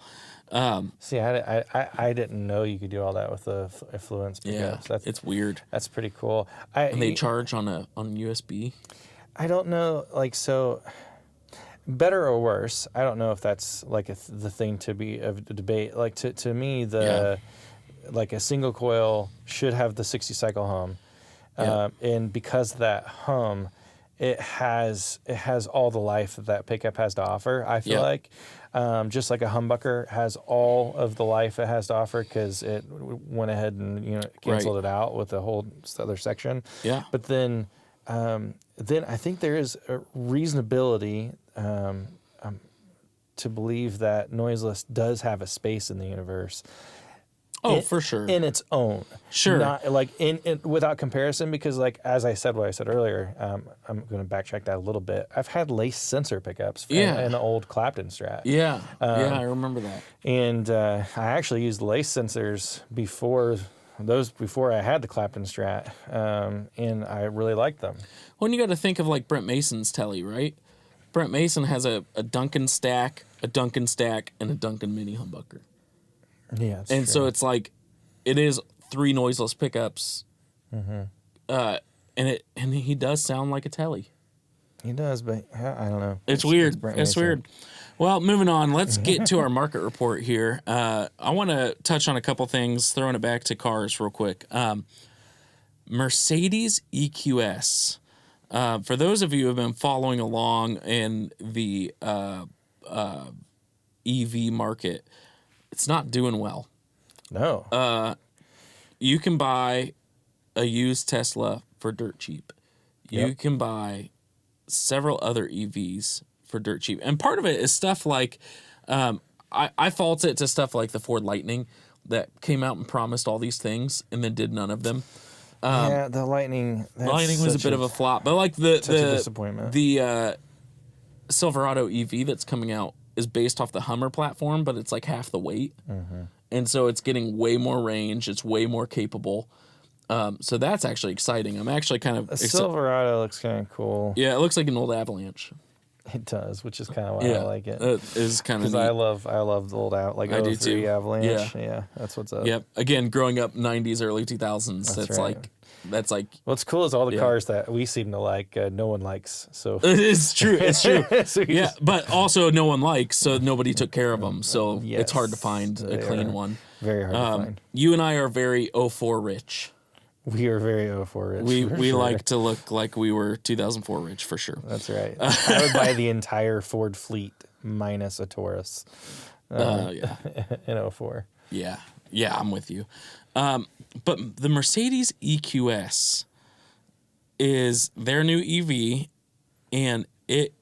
See, I didn't know you could do all that with the Fluence pickups. Yeah, it's weird. That's pretty cool. And they charge on USB. I don't know, like, so better or worse. I don't know if that's like the thing to be of debate. Like to me, like a single coil should have the 60 cycle hum. And because of that hum, it has all the life that pickup has to offer. I feel like, just like a humbucker has all of the life it has to offer because it went ahead and canceled it out with the whole other section. Yeah. But then I think there is a reasonability to believe that noiseless does have a space in the universe. Oh, for sure. In its own. Sure. Not like in without comparison, because like as I said, what I said earlier, I'm going to backtrack that a little bit. I've had lace sensor pickups in an old Clapton Strat. Yeah. I remember that. And I actually used lace sensors before I had the Clapton Strat, and I really liked them. Well, you got to think of like Brent Mason's telly, right? Brent Mason has a Duncan stack, and a Duncan mini humbucker. Yeah, and true. So it's like, it is 3 noiseless pickups, and he does sound like a telly. He does, but I don't know. It's weird. It's weird. Well, moving on. Let's get to our market report here. I want to touch on a couple things, throwing it back to cars real quick. Mercedes EQS. For those of you who have been following along in the EV market, it's not doing well. No. You can buy a used Tesla for dirt cheap. You can buy several other EVs for dirt cheap. And part of it is stuff like, I fault it to stuff like the Ford Lightning that came out and promised all these things and then did none of them. The Lightning. Lightning was a bit of a flop, but like the disappointment. The Silverado EV that's coming out is based off the Hummer platform, but it's like half the weight, and so it's getting way more range. It's way more capable. So that's actually exciting. I'm actually kind of Silverado looks kind of cool. Yeah, it looks like an old Avalanche. It does, which is kind of why I like it. It is kind of because I love the old I do too. Avalanche. Yeah, that's what's up. Yep. Again, growing up 90s, early 2000s. That's right. That's like. What's cool is all the cars that we seem to like, no one likes. So it's true. It's true. So yeah, but also no one likes, so nobody took care of them. So it's hard to find a clean one. Very hard to find. You and I are very 04 rich. We are very 04 rich. We like to look like we were 2004 rich for sure. That's right. I would buy the entire Ford fleet minus a Taurus. In 04. Yeah, I'm with you. But the Mercedes EQS is their new EV, and it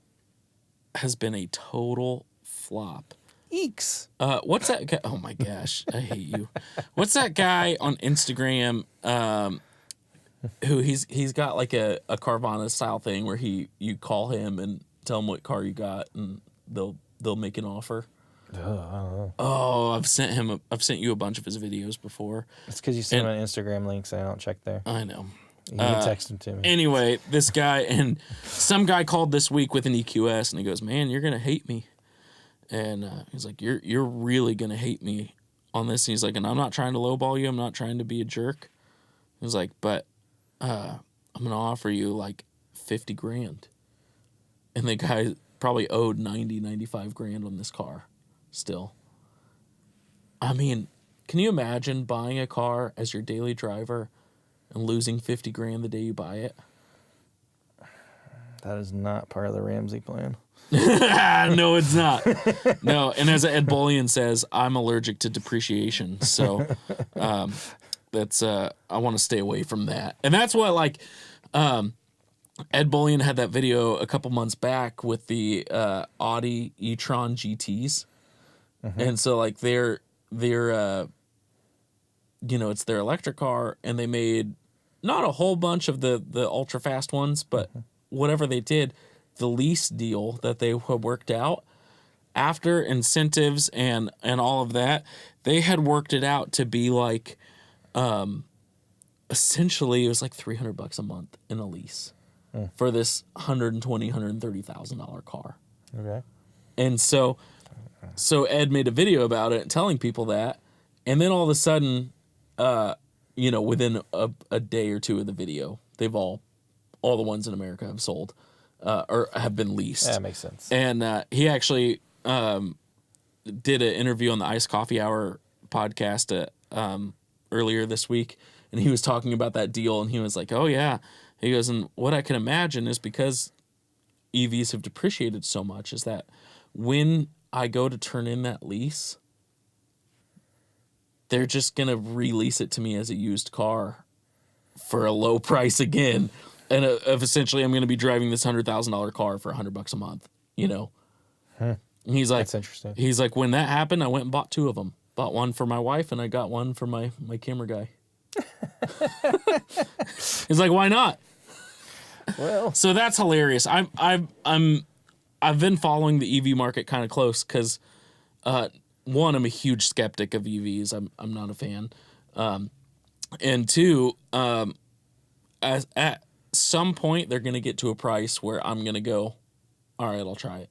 has been a total flop. Eeks. What's that guy? Oh my gosh, I hate you. What's that guy on Instagram? Who he's got like a Carvana style thing where you call him and tell him what car you got, and they'll make an offer. I don't know. Oh, I've sent you a bunch of his videos before. It's because you send my Instagram links and I don't check there. I know. You can text them to me. Anyway, this guy and some guy called this week with an EQS, and he goes, "Man, you're gonna hate me." And he's like, "You're really gonna hate me on this." And he's like, "And I'm not trying to lowball you. I'm not trying to be a jerk." He was like, "But I'm gonna offer you like 50 grand." And the guy probably owed 95 grand on this car still. I mean, can you imagine buying a car as your daily driver and losing 50 grand the day you buy it? That is not part of the Ramsey plan. No, it's not. No, and as Ed Bullion says, I'm allergic to depreciation, so that's I want to stay away from that. And that's what Ed Bullion had that video a couple months back with the Audi e-tron GTs, and so like they're it's their electric car, and they made not a whole bunch of the ultra fast ones, but whatever they did. The lease deal that they had worked out after incentives and all of that, they had worked it out to be like, essentially it was like $300 a month in a lease for this $130,000 car. Okay. And so Ed made a video about it telling people that, and then all of a sudden, within a day or two of the video, they've all the ones in America have sold. Or have been leased. That makes sense. And he actually did an interview on the Iced Coffee Hour podcast earlier this week, and he was talking about that deal, and he was like, "Oh yeah," he goes, "And what I can imagine is because EVs have depreciated so much, is that when I go to turn in that lease, they're just gonna release it to me as a used car for a low price again." And essentially, I'm going to be driving this $100,000 car for $100 a month, And he's like, that's interesting. He's like, when that happened, I went and bought 2 of them. Bought one for my wife, and I got one for my camera guy. He's like, why not? Well, so that's hilarious. I've been following the EV market kind of close because, one, I'm a huge skeptic of EVs. I'm not a fan, and two, at some point they're going to get to a price where I'm going to go, all right, I'll try it.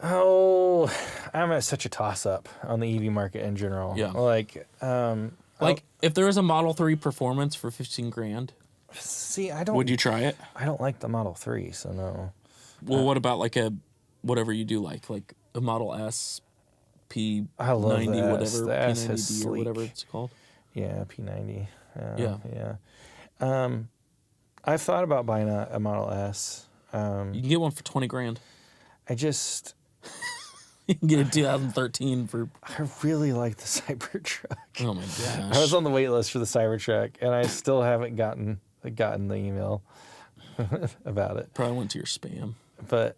Oh, I'm at such a toss-up on the EV market in general. Yeah. If there was a Model 3 Performance for 15 grand, would you try it? I don't like the Model 3, so no. Well, what about like a, whatever you do like a Model S, P90, I love the whatever, S. The S is P90D or sleek. whatever it's called? Yeah, P90. Yeah. I've thought about buying a Model S. You can get one for 20 grand. I just You can get a 2013 for. I really like the Cybertruck. Oh my gosh! I was on the wait list for the Cybertruck, and I still haven't gotten the email about it. Probably went to your spam. But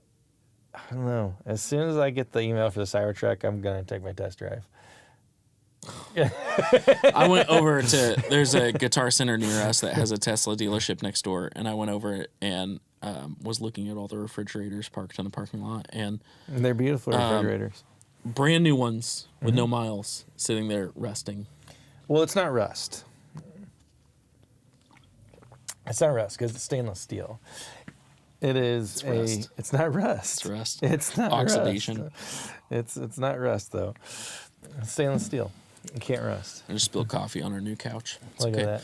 I don't know. As soon as I get the email for the Cybertruck, I'm gonna take my test drive. I went over to. There's a Guitar Center near us that has a Tesla dealership next door, and I went over and was looking at all the refrigerators parked in the parking lot, and they're beautiful refrigerators. Brand new ones with no miles sitting there resting. Well, it's not rust. It's not rust because it's stainless steel. It is rust. It's not rust. It's rust. It's not Oxidation. Rust. It's not rust though. It's stainless steel. You can't rust. I just spilled coffee on our new couch. It's Look okay. at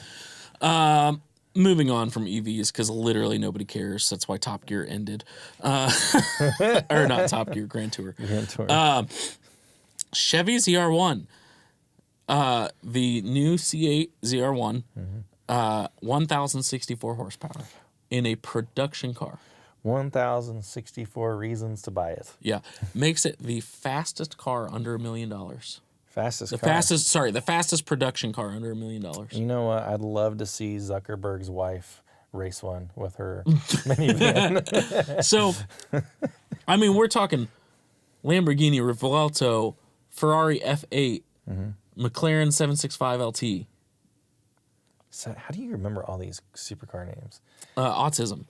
that. Moving on from EVs because literally nobody cares. That's why Top Gear ended. Or not Top Gear, Grand Tour. Grand Tour. Chevy ZR1. The new C8 ZR1. 1,064 horsepower in a production car. 1,064 reasons to buy it. Yeah. Makes it the fastest car under $1 million. Fastest car. The fastest production car under $1 million. You know what? I'd love to see Zuckerberg's wife race one with her minivan. So, I mean, we're talking Lamborghini Revuelto, Ferrari F8, McLaren 765 LT. So how do you remember all these supercar names? Autism.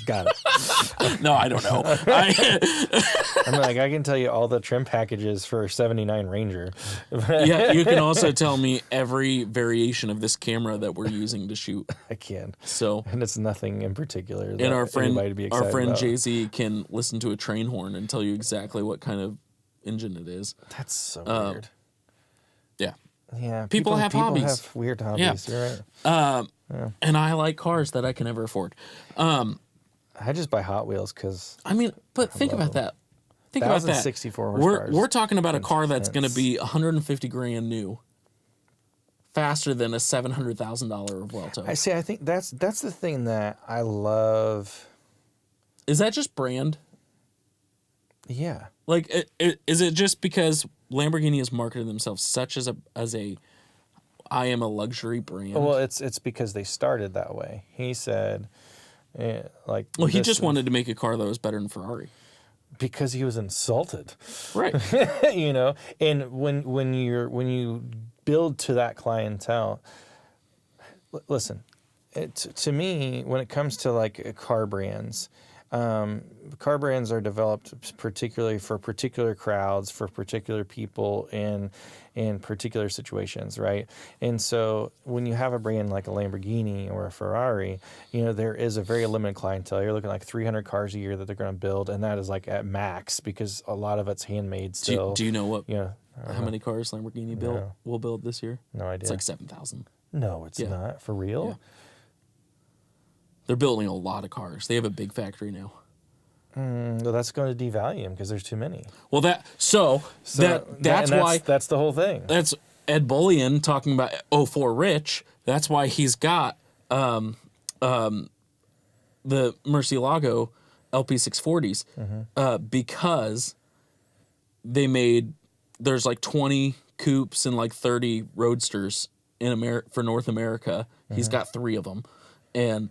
Got it. No, I don't know. I'm like, I can tell you all the trim packages for 79 Ranger. Yeah, you can also tell me every variation of this camera that we're using to shoot. I can. So, and it's nothing in particular. And our friend about. Jay-Z can listen to a train horn and tell you exactly what kind of engine it is. That's so weird. Yeah. Yeah. People have hobbies. Have weird hobbies. Yeah. You're right. And I like cars that I can never afford. I just buy Hot Wheels because. I mean, but think about that. Think about that. 1,064 horsepower. We're talking about a car that's going to be $150,000 new, faster than a $700,000 Revuelto. I think that's the thing that I love. Is that just brand? Yeah. Like, is it just because Lamborghini has marketed themselves such as a I am a luxury brand? Well, it's because they started that way. He said, Well, he just wanted to make a car that was better than Ferrari. Because he was insulted, right? You know, and when you build to that clientele, listen, to me, when it comes to like car brands are developed particularly for particular crowds, for particular people in particular situations, right? And so when you have a brand like a Lamborghini or a Ferrari, you know, there is a very limited clientele. You're looking like 300 cars a year that they're going to build, and that is like at max because a lot of it's handmade still. Do you know what? Yeah. How many cars Lamborghini will build this year? No idea. It's like 7,000. No, it's not. For real? Yeah. They're building a lot of cars. They have a big factory now. Well, that's going to devalue them because there's too many. Well, that's why that's the whole thing. That's Ed Bullion talking about 04 Rich. That's why he's got the Murcielago LP640s because there's like 20 coupes and like 30 roadsters in for North America. He's got 3 of them, and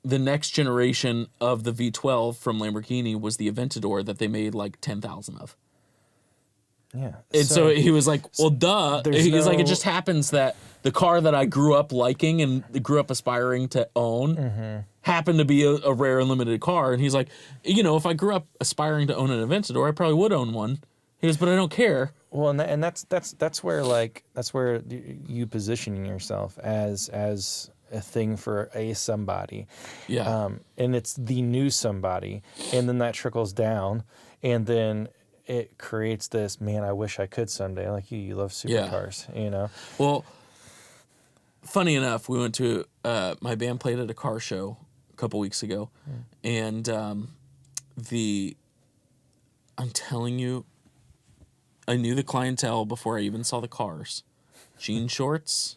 the next generation of the V12 from Lamborghini was the Aventador that they made like 10,000 of. Yeah. And so he was like, well, duh. He's like, it just happens that the car that I grew up liking and grew up aspiring to own happened to be a rare and limited car. And he's like, you know, if I grew up aspiring to own an Aventador, I probably would own one. He goes, but I don't care. Well, and that's where you positioning yourself as a thing for somebody. Yeah. And it's the new somebody. And then that trickles down. And then it creates this, man, I wish I could someday. Like you love supercars, you know? Well, funny enough, we went to, my band played at a car show a couple weeks ago. And I'm telling you, I knew the clientele before I even saw the cars. Jean shorts,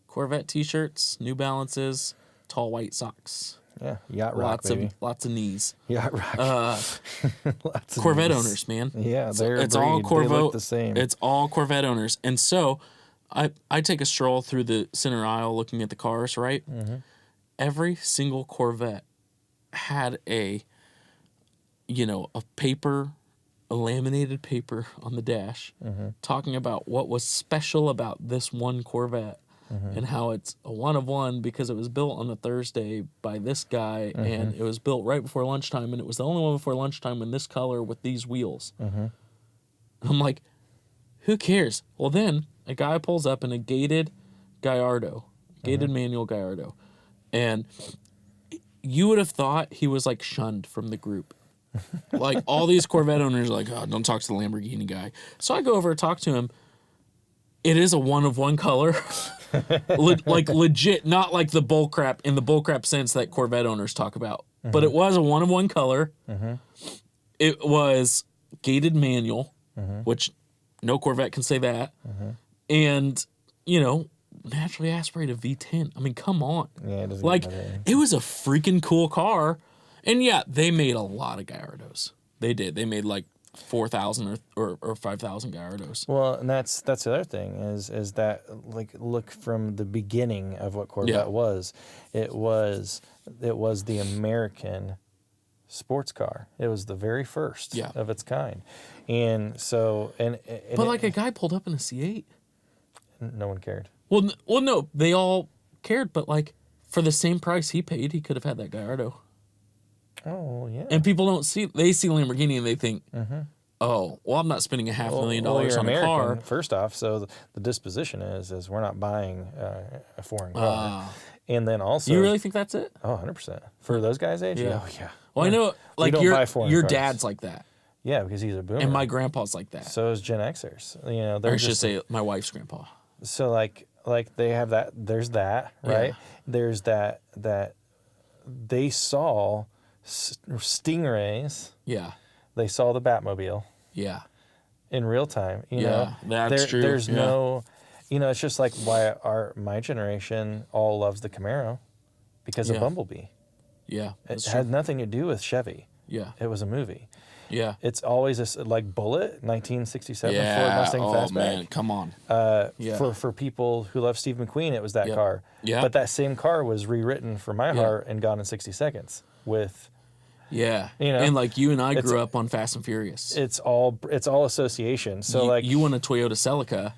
Corvette t-shirts, New Balances, tall white socks. Yeah, yacht rock, baby. Lots of knees. Yacht rock. Lots of Corvette knees. owners, man. Yeah, they're it's a breed. all Corvette. They look the same. It's all Corvette owners, and so I take a stroll through the center aisle looking at the cars. Right, every single Corvette had a paper, a laminated paper on the dash, talking about what was special about this one Corvette. And how it's a one of one because it was built on a Thursday by this guy, and it was built right before lunchtime, and it was the only one before lunchtime in this color with these wheels. And I'm like, who cares? Well, then a guy pulls up in a gated Gallardo, manual Gallardo, and you would have thought he was like shunned from the group. Like all these Corvette owners are like, oh, don't talk to the Lamborghini guy. So I go over and talk to him. It is a one of one color. Like legit, not like the bullcrap in the bullcrap sense that Corvette owners talk about. But it was a one of one color. It was gated manual, which no Corvette can say that. And, naturally aspirated V10. I mean, come on. Yeah, it doesn't like, get better. it was a freaking cool car. And yeah, they made a lot of Gallardos. They did. They made like 4,000 or 5,000 Gallardos. Well, and that's the other thing is that like look from the beginning of what Corvette was. It was the American sports car. It was the very first of its kind. And so but like a guy pulled up in a C8. No one cared. Well, no, they all cared, but like for the same price he paid, he could have had that Gallardo. Oh, yeah. And people they see Lamborghini and they think, oh, well, I'm not spending $500,000 on a car. First off, so the disposition is we're not buying a foreign car. And then also... You really think that's it? Oh, 100%. For those guys' age? Yeah. Oh, yeah. Well, I know, like, don't buy foreign your cars. dad's like that. Yeah, because he's a boomer. And my grandpa's like that. So is Gen Xers. Or I should say my wife's grandpa. So, like they have that... There's that, right? Yeah. There's that they saw... Stingrays. Yeah. They saw the Batmobile. Yeah. In real time. You know? That's true. There's no... it's just like why my generation all loves the Camaro because of Bumblebee. Yeah. It had nothing to do with Chevy. Yeah. It was a movie. Yeah. It's always like Bullet, 1967 Ford Mustang Fastback. Oh, man, come on. For people who love Steve McQueen, it was that car. Yeah. But that same car was rewritten for my heart and Gone in 60 Seconds with... Yeah. And like you and I grew up on Fast and Furious. It's all association. So you want a Toyota Celica.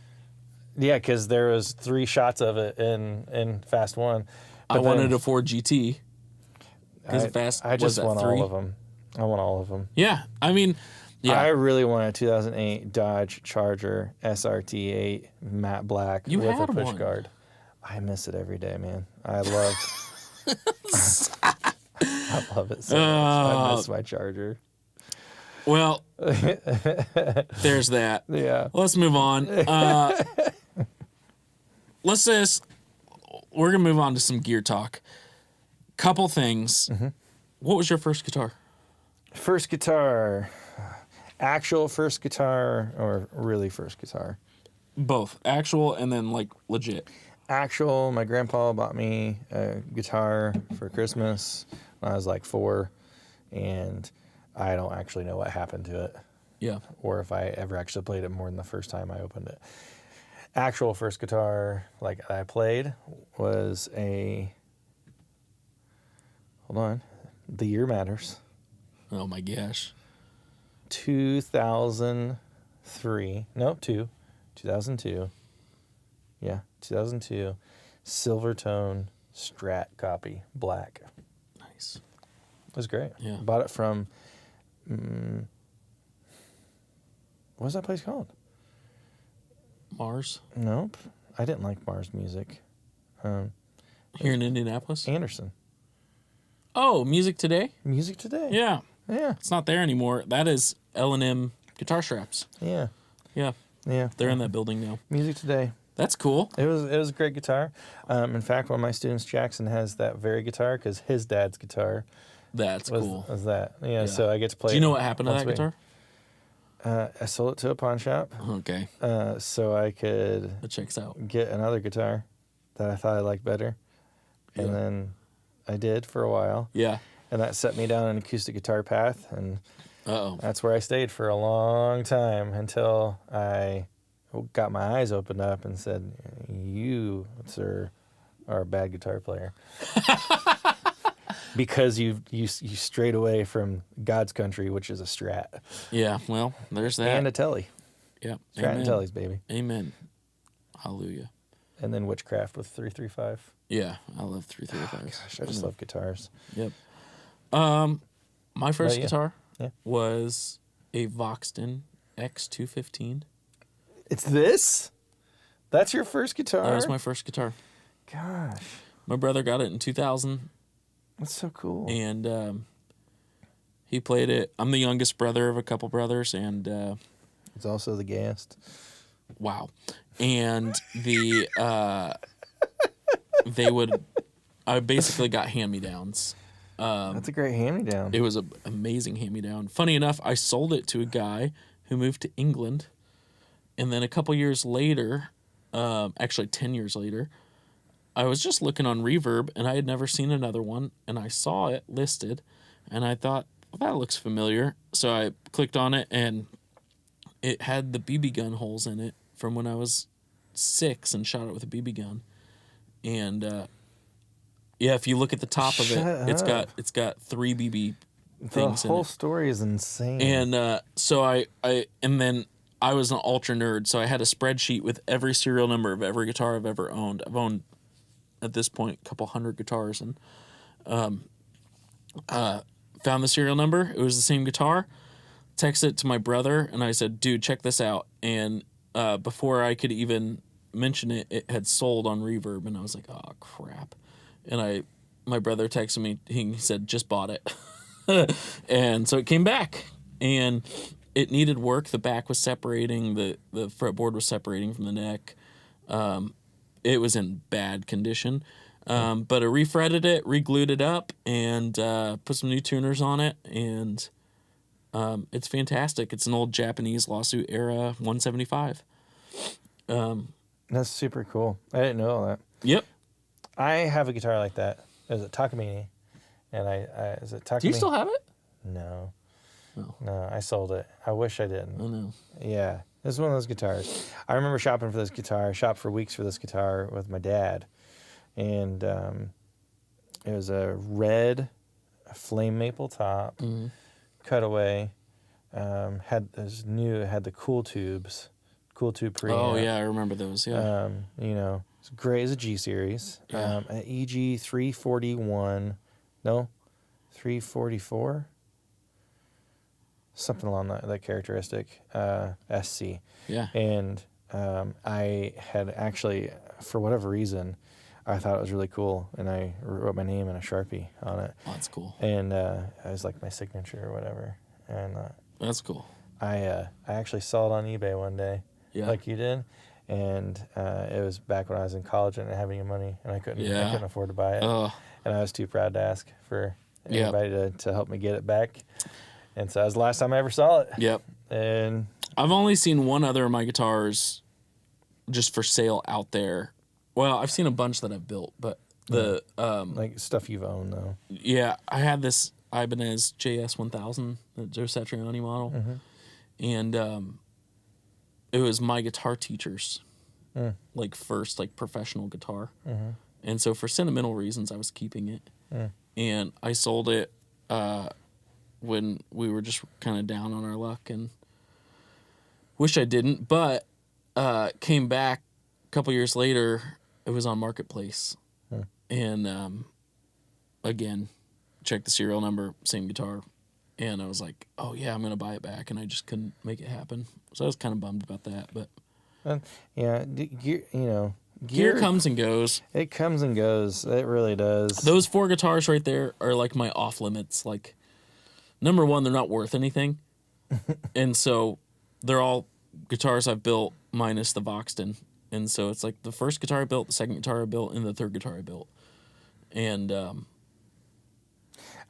Yeah, because there was 3 shots of it in Fast 1. But I wanted a Ford GT. I just want all of them. I want all of them. Yeah. I mean, I really want a 2008 Dodge Charger SRT8 matte black with a push guard. I miss it every day, man. I love I love it so much. I miss my Charger. Well, there's that. Yeah. Let's move on. We're going to move on to some gear talk. Couple things. What was your first guitar? First guitar. Actual first guitar or really first guitar? Both. Actual and then like legit. Actual, my grandpa bought me a guitar for Christmas when I was like 4, and I don't actually know what happened to it. Yeah. Or if I ever actually played it more than the first time I opened it. Actual first guitar like I played was hold on, the year matters. Oh my gosh. 2003. Nope, 2002. Yeah, 2002. Silvertone Strat copy, black. Nice. It was great. Yeah. Bought it from, what was that place called? Mars? Nope. I didn't like Mars music. Here in Indianapolis? Anderson. Oh, Music Today? Music Today. Yeah. Yeah. It's not there anymore. That is L&M Guitar Straps. Yeah. Yeah. Yeah. They're in that building now. Music Today. That's cool. It was a great guitar. In fact, one of my students, Jackson, has that very guitar because his dad's guitar That's cool. was that. Yeah, so I get to play. Do you know what happened to that guitar? I sold it to a pawn shop. Okay. So I could That checks out. get another guitar that I thought I liked better. And then I did for a while. Yeah. And that set me down an acoustic guitar path, and Uh-oh. that's where I stayed for a long time until I got my eyes opened up and said, "You, sir, are a bad guitar player." Because you strayed away from God's country, which is a Strat. Yeah, well, there's that. And a Telly. Yeah. Strat Amen. and Tellys, baby. Amen. Hallelujah. And then Witchcraft with 335. Yeah, I love 335s. Gosh, I just love guitars. Yep. My first guitar was a Voxton X215. It's this? That's your first guitar? That was my first guitar. Gosh. My brother got it in 2000. That's so cool. And he played it. I'm the youngest brother of a couple brothers, and It's also the gayest. wow. And I basically got hand-me-downs. That's a great hand-me-down. It was an amazing hand-me-down. Funny enough, I sold it to a guy who moved to England, and then a couple years later, actually 10 years later, I was just looking on Reverb, and I had never seen another one, and I saw it listed, and I thought, well, that looks familiar. So I clicked on it, and it had the BB gun holes in it from when I was 6 and shot it with a BB gun. And yeah, if you look at the top of it, it's got 3 BB things in it. The whole story is insane. And so I was an ultra nerd, so I had a spreadsheet with every serial number of every guitar I've ever owned. I've owned at this point a couple hundred guitars, and found the serial number. It was the same guitar. Texted it to my brother, and I said, "Dude, check this out." And before I could even mention it, it had sold on Reverb, and I was like, "Oh crap!" And my brother texted me. He said, "Just bought it," and so it came back, and it needed work. The back was separating. The fretboard was separating from the neck. It was in bad condition. But I refretted it, re-glued it up, and put some new tuners on it, and it's fantastic. It's an old Japanese lawsuit era 175. That's super cool. I didn't know all that. Yep. I have a guitar like that. It was a Takamine. And is it Takamine? Do you still have it? No. No. No, I sold it. I wish I didn't. Oh, no. Yeah. This is one of those guitars. I remember shopping for this guitar. I shopped for weeks for this guitar with my dad. And it was a red flame maple top, cutaway. Had the cool tube preamp. Oh, yeah, I remember those, yeah. It's great as a G series. Yeah. An EG 341, no, 344? Something along that characteristic, SC. Yeah. And I had actually, for whatever reason, I thought it was really cool, and I wrote my name in a Sharpie on it. Oh, that's cool. And it was like my signature or whatever. And That's cool. I actually saw it on eBay one day, like you did, and it was back when I was in college and I didn't have any money, and I couldn't afford to buy it, and I was too proud to ask for anybody to help me get it back, and so that was the last time I ever saw it. Yep. And I've only seen one other of my guitars just for sale out there. Well, I've seen a bunch that I've built, but like stuff you've owned though. Yeah, I had this Ibanez JS1000, the Joe Satriani model, and it was my guitar teacher's first professional guitar, and so for sentimental reasons, I was keeping it, and I sold it when we were just kind of down on our luck, and wish I didn't, but came back a couple years later. It was on Marketplace, and again, checked the serial number, same guitar, and I was like, "Oh yeah, I'm gonna buy it back," and I just couldn't make it happen. So I was kind of bummed about that, but gear comes and goes. It comes and goes. It really does. Those 4 guitars right there are like my off limits. Like, number one, they're not worth anything, and so they're all guitars I've built minus the Voxton. And so it's like the first guitar I built, the second guitar I built, and the third guitar I built. And I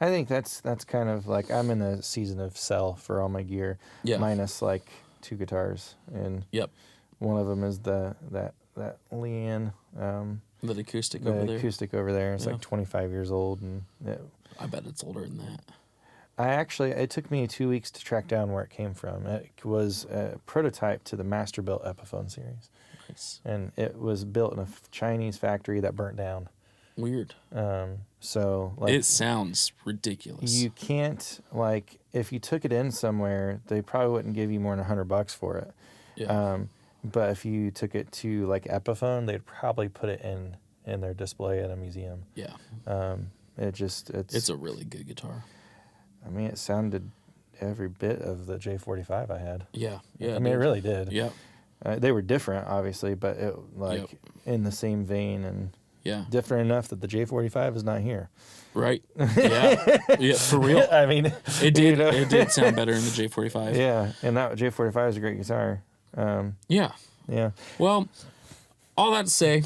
think that's kind of like I'm in a season of sell for all my gear, minus like 2 guitars, and one of them is that Leanne, the the acoustic the over there. acoustic over there. It's Yeah. like 25 years old, and I bet it's older than that. it took me 2 weeks to track down where it came from. It was a prototype to the Masterbuilt Epiphone series, Nice. and it was built in a Chinese factory that burnt down. Weird. So like It sounds ridiculous. you can't, like, if you took it in somewhere, they probably wouldn't give you more than $100 for it. Yeah. But if you took it to like Epiphone, they'd probably put it in their display at a museum. Yeah. It's a really good guitar. I mean, it sounded every bit of the J45 I had. Yeah. Yeah. I mean, it really did. Yeah. They were different, obviously, but it Yep. in the same vein and Yeah. different enough that the J45 is not here. Right. Yeah. Yeah. For real. I mean, It did. you know? It did sound better in the J45. Yeah, and that J45 is a great guitar. Yeah. Yeah. Well, all that to say,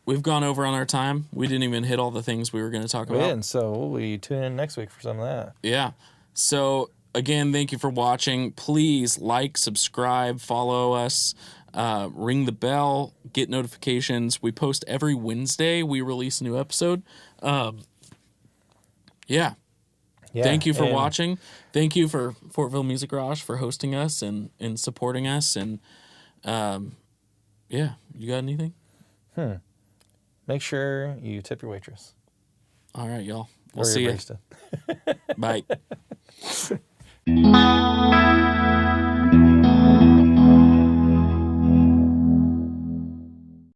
we've gone over on our time. We didn't even hit all the things we were going to talk about. And so we'll tune in next week for some of that. Yeah. So again, thank you for watching. Please like, subscribe, follow us, ring the bell, get notifications. We post every Wednesday. We release a new episode. Yeah. Thank you for watching. Thank you for Fortville Music Garage for hosting us and supporting us. And yeah, you got anything? Make sure you tip your waitress. All right, y'all. We'll Or see your you. barista. Bye.